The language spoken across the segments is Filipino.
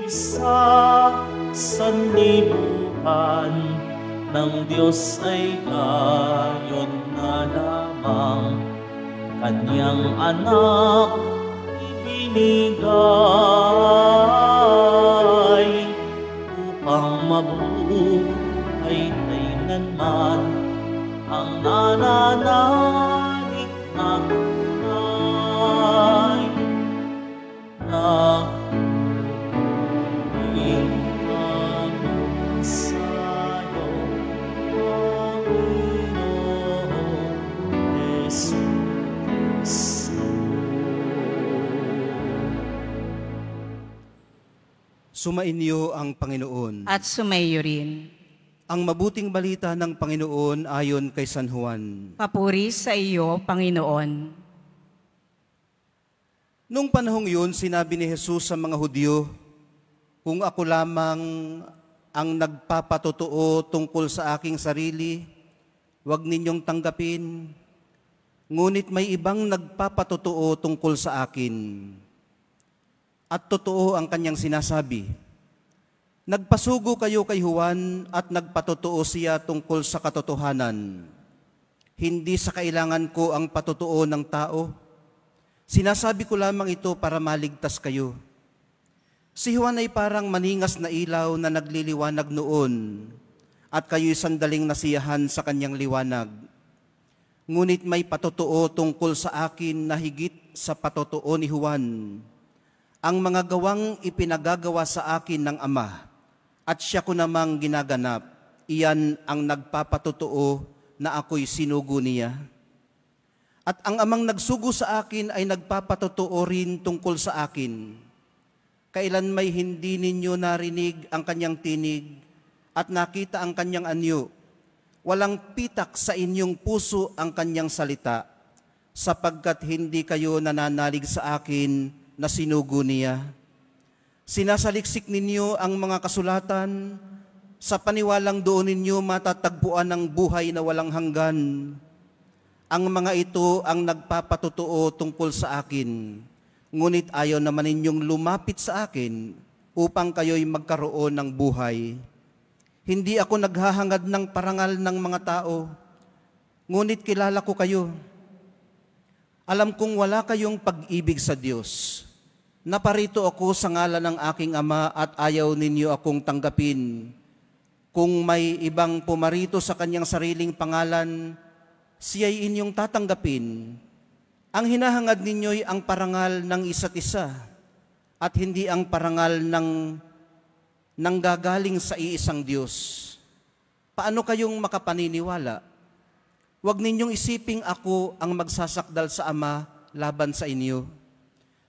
sa sanlibutan ng Diyos ay gayon na lamang Kanyang anak ibinigay upang mabuhay kailanman ang nananalig na tunay na sa'yo, Panginoon Jesus. Sumainyo ang Panginoon. At sumaiyo rin. Ang mabuting balita ng Panginoon ayon kay San Juan. Papuri sa iyo, Panginoon. Nung panahong yun, sinabi ni Jesus sa mga Hudyo, kung ako lamang ang nagpapatotoo tungkol sa aking sarili, huwag ninyong tanggapin. Ngunit may ibang nagpapatotoo tungkol sa akin. At totoo ang kanyang sinasabi. Nagpasugo kayo kay Juan at nagpatotoo siya tungkol sa katotohanan. Hindi sa kailangan ko ang patotoo ng tao. Sinasabi ko lamang ito para maligtas kayo. Si Juan ay parang maningas na ilaw na nagliliwanag noon at kayo'y sandaling nasiyahan sa kanyang liwanag. Ngunit may patotoo tungkol sa akin na higit sa patotoo ni Juan. Ang mga gawang ipinagagawa sa akin ng Ama at siya ko namang ginaganap, iyan ang nagpapatotoo na ako'y sinugo niya. At ang Amang nagsugo sa akin ay nagpapatotoo rin tungkol sa akin. Kailan may hindi ninyo narinig ang kanyang tinig at nakita ang kanyang anyo, walang pitak sa inyong puso ang kanyang salita, sapagkat hindi kayo nananalig sa akin na sinugo niya. Sinasaliksik ninyo ang mga kasulatan, sa paniwalang doon ninyo matatagpuan ang buhay na walang hanggan. Ang mga ito ang nagpapatotoo tungkol sa akin, ngunit ayaw naman ninyong lumapit sa akin upang kayo'y magkaroon ng buhay. Hindi ako naghahangad ng parangal ng mga tao, ngunit kilala ko kayo. Alam kong wala kayong pag-ibig sa Diyos. Naparito ako sa ngalan ng aking Ama at ayaw ninyo akong tanggapin. Kung may ibang pumarito sa kanyang sariling pangalan, siya'y inyong tatanggapin. Ang hinahangad ninyo'y ang parangal ng isa't isa at hindi ang parangal ng nanggagaling sa iisang Diyos. Paano kayong makapaniniwala? Huwag ninyong isiping ako ang magsasakdal sa Ama laban sa inyo.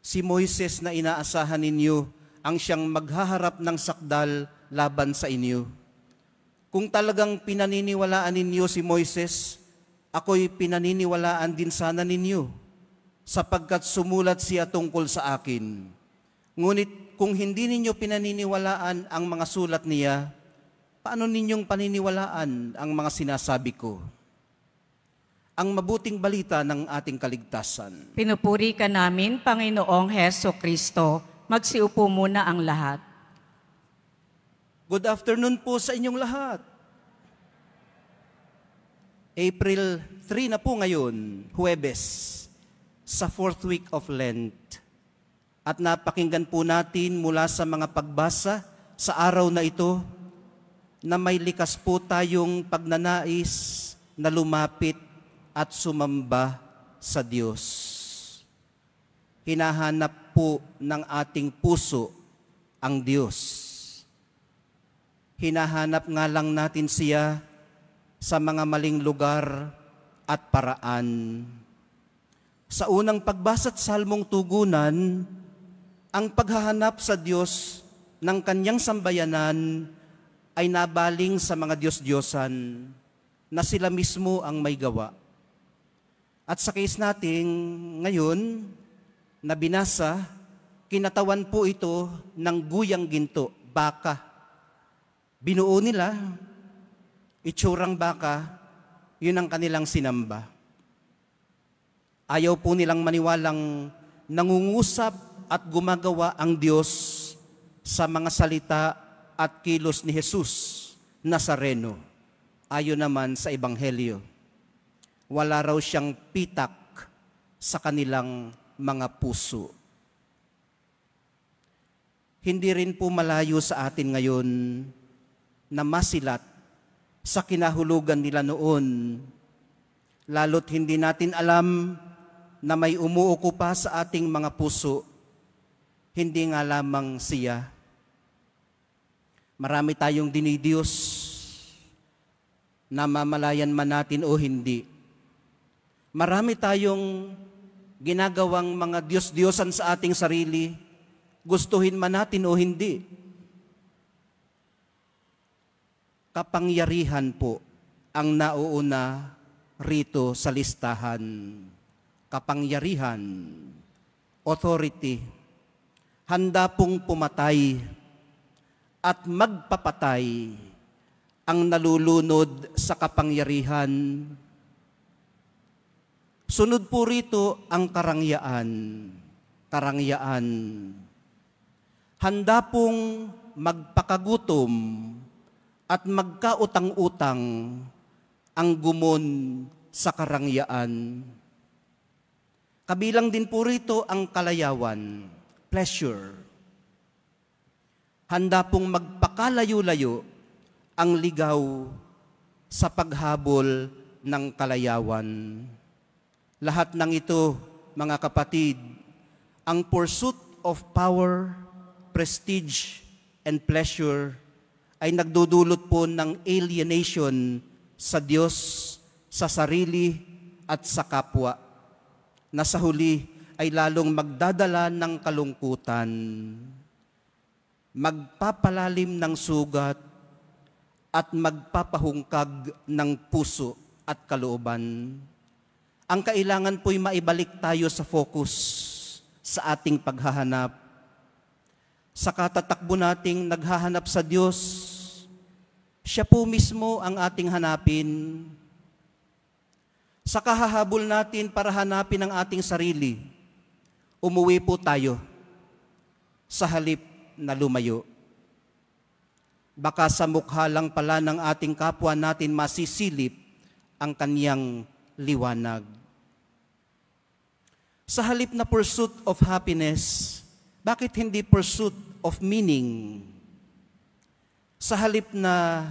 Si Moises na inaasahan ninyo ang siyang maghaharap ng sakdal laban sa inyo. Kung talagang pinaniniwalaan ninyo si Moises, ako'y pinaniniwalaan din sana ninyo, sapagkat sumulat siya tungkol sa akin. Ngunit kung hindi ninyo pinaniniwalaan ang mga sulat niya, paano ninyong paniniwalaan ang mga sinasabi ko? Ang mabuting balita ng ating kaligtasan. Pinupuri ka namin, Panginoong Heso Kristo. Magsiupo muna ang lahat. Good afternoon po sa inyong lahat. April 3 na po ngayon, Huwebes, sa 4th week of Lent. At napakinggan po natin mula sa mga pagbasa sa araw na ito na may likas po tayong pagnanais na lumapit at sumamba sa Diyos. Hinahanap po ng ating puso ang Diyos. Hinahanap nga lang natin siya sa mga maling lugar at paraan. Sa unang pagbasa't salmong tugunan, ang paghahanap sa Diyos ng kanyang sambayanan ay nabaling sa mga Diyos-Diyosan na sila mismo ang may gawa. At sa case natin ngayon na binasa, kinatawan po ito ng guyang ginto, baka. Binuo nila, itsurang baka, yun ang kanilang sinamba. Ayaw po nilang maniwalang nangungusap at gumagawa ang Diyos sa mga salita at kilos ni Jesus Nazareno. Ayon naman sa Ebanghelyo, wala raw siyang pitak sa kanilang mga puso. Hindi rin po malayo sa atin ngayon na masilat sa kinahulugan nila noon, lalo't hindi natin alam na may umuuko pa sa ating mga puso, hindi nga lamang siya. Marami tayong dinidiyos, namamalayan man natin o hindi. Marami tayong ginagawang mga Diyos-Diyosan sa ating sarili, gustuhin man natin o hindi. Kapangyarihan po ang nauuna rito sa listahan. Kapangyarihan, authority, handa pong pumatay at magpapatay ang nalulunod sa kapangyarihan. Sunod po rito ang karangyaan. Karangyaan. Handa pong magpakagutom at magkautang-utang ang gumon sa karangyaan. Kabilang din po rito ang kalayawan, pleasure. Handa pong magpakalayo-layo ang ligaw sa paghabol ng kalayawan. Lahat ng ito, mga kapatid, ang pursuit of power, prestige, and pleasure ay nagdudulot po ng alienation sa Diyos, sa sarili, at sa kapwa, na sa huli ay lalong magdadala ng kalungkutan, magpapalalim ng sugat, at magpapahungkag ng puso at kalooban. Ang kailangan po'y maibalik tayo sa focus sa ating paghahanap. Sa katatakbo nating naghahanap sa Diyos, siya po mismo ang ating hanapin. Sa kahahabol natin para hanapin ang ating sarili, umuwi po tayo sa halip na lumayo. Baka sa mukha lang pala ng ating kapwa natin masisilip ang kaniyang liwanag. Sa halip na pursuit of happiness, bakit hindi pursuit of meaning? Sa halip na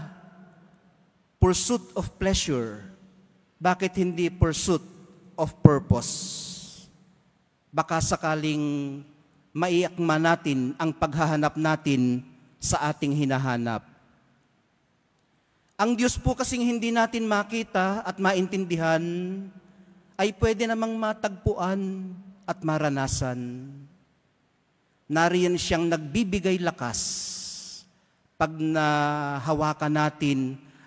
pursuit of pleasure, bakit hindi pursuit of purpose? Baka sakaling maiakma natin ang paghahanap natin sa ating hinahanap. Ang Diyos po kasing hindi natin makita at maintindihan ay pwede namang matagpuan at maranasan. Nariyan siyang nagbibigay lakas pag nahawakan natin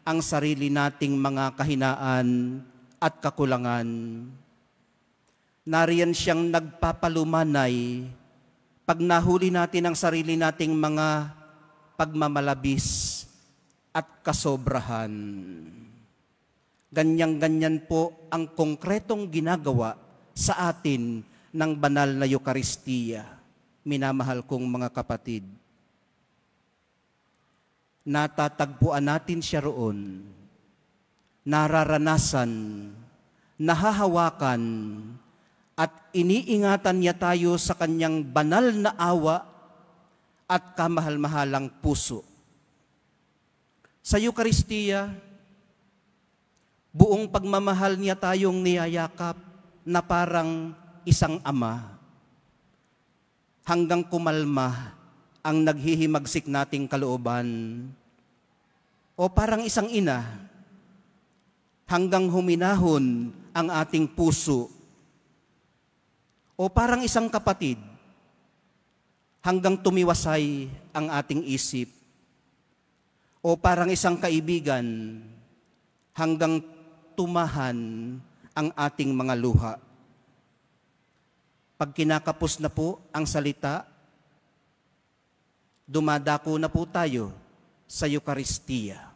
ang sarili nating mga kahinaan at kakulangan. Nariyan siyang nagpapalumanay pag nahuli natin ang sarili nating mga pagmamalabis at kasobrahan. Ganyan-ganyan po ang konkretong ginagawa sa atin ng banal na Eucharistia, minamahal kong mga kapatid. Natatagpuan natin siya roon, nararanasan, nahahawakan, at iniingatan niya tayo sa kanyang banal na awa at kamahal-mahalang puso. Sa Eucharistia, buong pagmamahal niya tayong niyayakap na parang isang ama, hanggang kumalma ang naghihimagsik nating kalooban, o parang isang ina, hanggang huminahon ang ating puso, o parang isang kapatid, hanggang tumiwasay ang ating isip, o parang isang kaibigan, hanggang tumahan ang ating mga luha. Pag kinakapos na po ang salita, dumadako na po tayo sa Eucharistia.